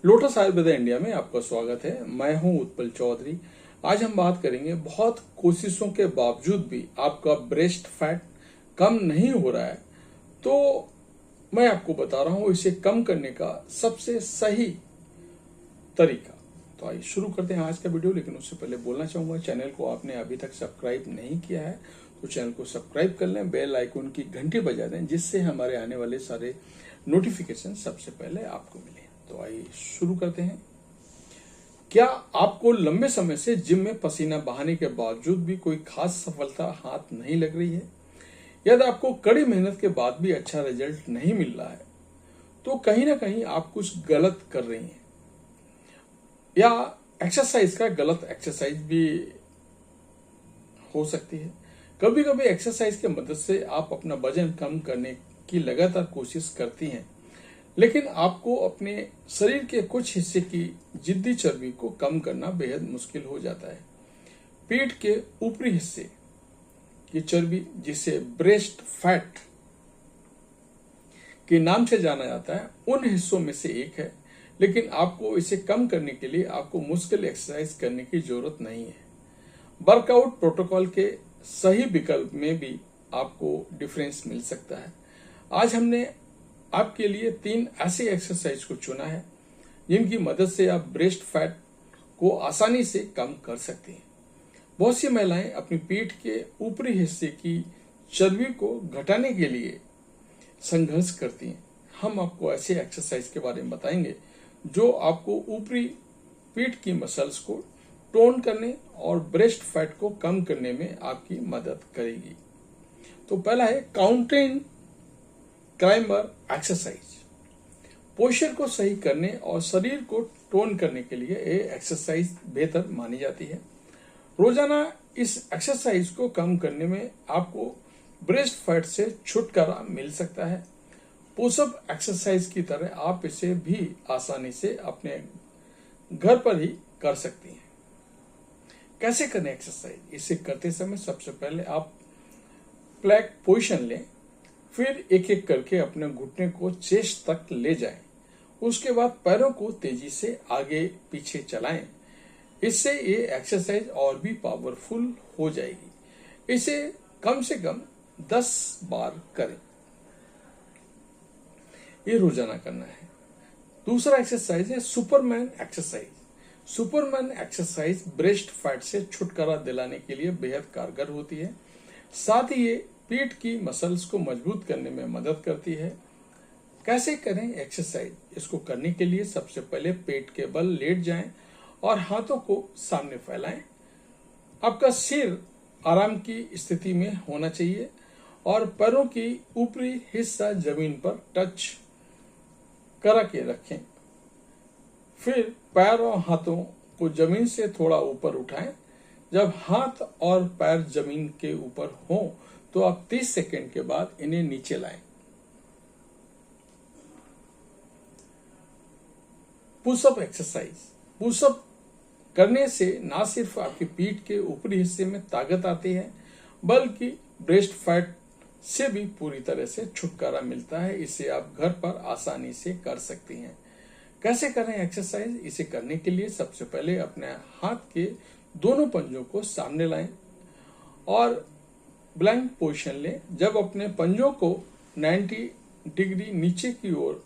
Lotus Ayurveda India में आपका स्वागत है। मैं हूं उत्पल चौधरी। आज हम बात करेंगे, बहुत कोशिशों के बावजूद भी आपका ब्रेस्ट फैट कम नहीं हो रहा है, तो मैं आपको बता रहा हूं इसे कम करने का सबसे सही तरीका। तो आइए शुरू करते हैं आज का वीडियो। लेकिन उससे पहले बोलना चाहूंगा, चैनल को आपने अभी तक सब्सक्राइब नहीं किया है तो चैनल को सब्सक्राइब कर लें, बेल आइकन की घंटी बजा दें, जिससे हमारे आने वाले सारे नोटिफिकेशन सबसे पहले आपको मिले। तो आइए शुरू करते हैं। क्या आपको लंबे समय से जिम में पसीना बहाने के बावजूद भी कोई खास सफलता हाथ नहीं लग रही है? यदि आपको कड़ी मेहनत के बाद भी अच्छा रिजल्ट नहीं मिल रहा है, तो कहीं ना कहीं आप कुछ गलत कर रही हैं, या एक्सरसाइज का गलत एक्सरसाइज भी हो सकती है। कभी कभी एक्सरसाइज की मदद से आप अपना वजन कम करने की लगातार कोशिश करती हैं, लेकिन आपको अपने शरीर के कुछ हिस्से की जिद्दी चर्बी को कम करना बेहद मुश्किल हो जाता है। पीठ के ऊपरी हिस्से की चर्बी, जिसे ब्रेस्ट फैट के नाम से जाना जाता है, उन हिस्सों में से एक है। लेकिन आपको इसे कम करने के लिए आपको मुश्किल एक्सरसाइज करने की जरूरत नहीं है। वर्कआउट प्रोटोकॉल के सही विकल्प में भी आपको डिफरेंस मिल सकता है। आज हमने आपके लिए 3 ऐसे एक्सरसाइज को चुना है जिनकी मदद से आप ब्रेस्ट फैट को आसानी से कम कर सकते हैं। बहुत सी महिलाएं अपनी पीठ के ऊपरी हिस्से की चर्बी को घटाने के लिए संघर्ष करती हैं। हम आपको ऐसे एक्सरसाइज के बारे में बताएंगे जो आपको ऊपरी पीठ की मसल्स को टोन करने और ब्रेस्ट फैट को कम करने में आपकी मदद करेगी। तो पहला है काउंटेन क्लाइंबर एक्सरसाइज। पोस्चर को सही करने और शरीर को टोन करने के लिए ये एक्सरसाइज बेहतर मानी जाती है। रोजाना इस एक्सरसाइज को कम करने में आपको ब्रेस्ट फैट से छुटकारा मिल सकता है। पुशअप एक्सरसाइज की तरह आप इसे भी आसानी से अपने घर पर ही कर सकती हैं। कैसे करें एक्सरसाइज? इसे करते समय सबसे पहले आप प्लैंक पोजीशन लें, फिर एक एक करके अपने घुटने को चेस्ट तक ले जाएं। उसके बाद पैरों को तेजी से आगे पीछे चलाएं। इससे ये एक्सरसाइज और भी पावरफुल हो जाएगी। इसे कम से कम 10 बार करें। ये रोजाना करना है। दूसरा एक्सरसाइज है Superman exercise. Superman exercise breast fat से छुटकारा दिलाने के लिए बेहद कारगर होती है। साथ ही ये पीठ की मसल्स को मजबूत करने में मदद करती है। कैसे करें एक्सरसाइज? इसको करने के लिए सबसे पहले पेट के बल लेट जाएं और हाथों को सामने फैलाएं। आपका सिर आराम की स्थिति में होना चाहिए और पैरों की ऊपरी हिस्सा जमीन पर टच करा के रखें। फिर पैर और हाथों को जमीन से थोड़ा ऊपर उठाएं। जब हाथ और पैर जमीन के ऊपर हों तो आप 30 सेकंड के बाद इन्हें नीचे लाएं। Pushup exercise. पुशअप करने से न सिर्फ आपकी पीठ के ऊपरी हिस्से में ताकत आती है, बल्कि ब्रेस्ट फैट से भी पूरी तरह से छुटकारा मिलता है। इसे आप घर पर आसानी से कर सकती हैं। कैसे करें एक्सरसाइज? इसे करने के लिए सबसे पहले अपने हाथ के दोनों पंजों को सामने लाएं और प्लैंक पोजीशन लें। जब अपने पंजों को 90 डिग्री नीचे की ओर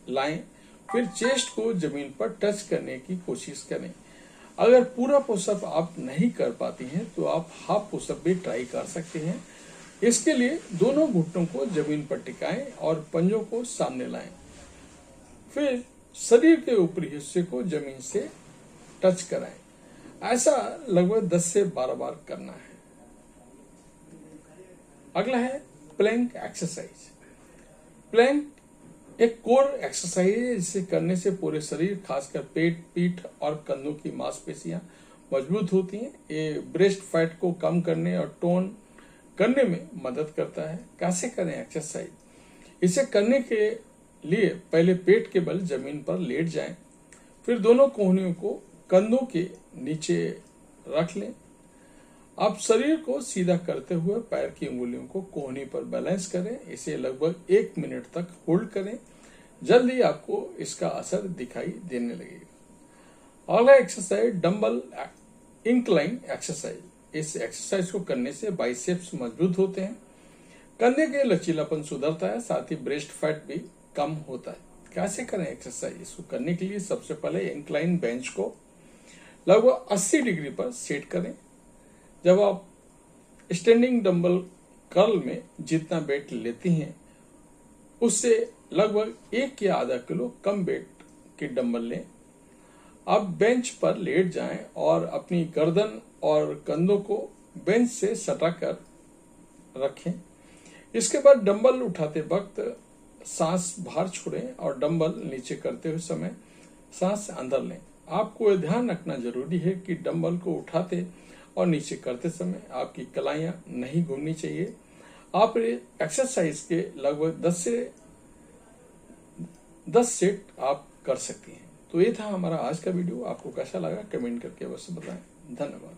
लाएं, फिर चेस्ट को जमीन पर टच करने की कोशिश करें। अगर पूरा पुशअप आप नहीं कर पाती हैं तो आप हाफ पुशअप भी ट्राई कर सकते हैं। इसके लिए दोनों घुटनों को जमीन पर टिकाएं और पंजों को सामने लाएं। फिर शरीर के ऊपरी हिस्से को जमीन से टच कराएं। ऐसा लगभग 10 से 12 बार करना है। अगला है प्लैंक एक्सरसाइज। प्लैंक एक कोर एक्सरसाइज है, जिसे करने से पूरे शरीर, खासकर पेट, पीठ और कंधों की मांसपेशियां मजबूत होती हैं। ये ब्रेस्ट फैट को कम करने और टोन करने में मदद करता है। कैसे करें एक्सरसाइज? इसे करने के लिए पहले पेट के बल जमीन पर लेट जाएं, फिर दोनों कोहनियों को कंधों के नीचे रख लें। आप शरीर को सीधा करते हुए पैर की उंगलियों को कोहनी पर बैलेंस करें। इसे लगभग 1 मिनट तक होल्ड करें। जल्द ही आपको इसका असर दिखाई देने लगेगा। अगला एक्सरसाइज डंबल इंक्लाइन एक्सरसाइज। इस एक्सरसाइज को करने से बाइसेप्स मजबूत होते हैं, कंधे के लचीलापन सुधरता है, साथ ही ब्रेस्ट फैट भी कम होता है। कैसे करें एक्सरसाइज? इसको करने के लिए सबसे पहले इंक्लाइन बेंच को लगभग 80 डिग्री पर सेट करें। जब आप स्टैंडिंग डंबल कर्ल में जितना वेट लेती हैं उससे लगभग 1 या आधा किलो कम वेट के डंबल लें। आप बेंच पर लेट जाएं और अपनी गर्दन और कंधों को बेंच से सटाकर रखें। इसके बाद डंबल उठाते वक्त सांस बाहर छोड़ें और डंबल नीचे करते हुए समय सांस अंदर लें। आपको ध्यान रखना जरूरी है कि डंबल को उठाते और नीचे करते समय आपकी कलाइयां नहीं घूमनी चाहिए। आप एक्सरसाइज के लगभग 10 सेट आप कर सकती हैं। तो ये था हमारा आज का वीडियो। आपको कैसा लगा कमेंट करके अवश्य बताएं। धन्यवाद।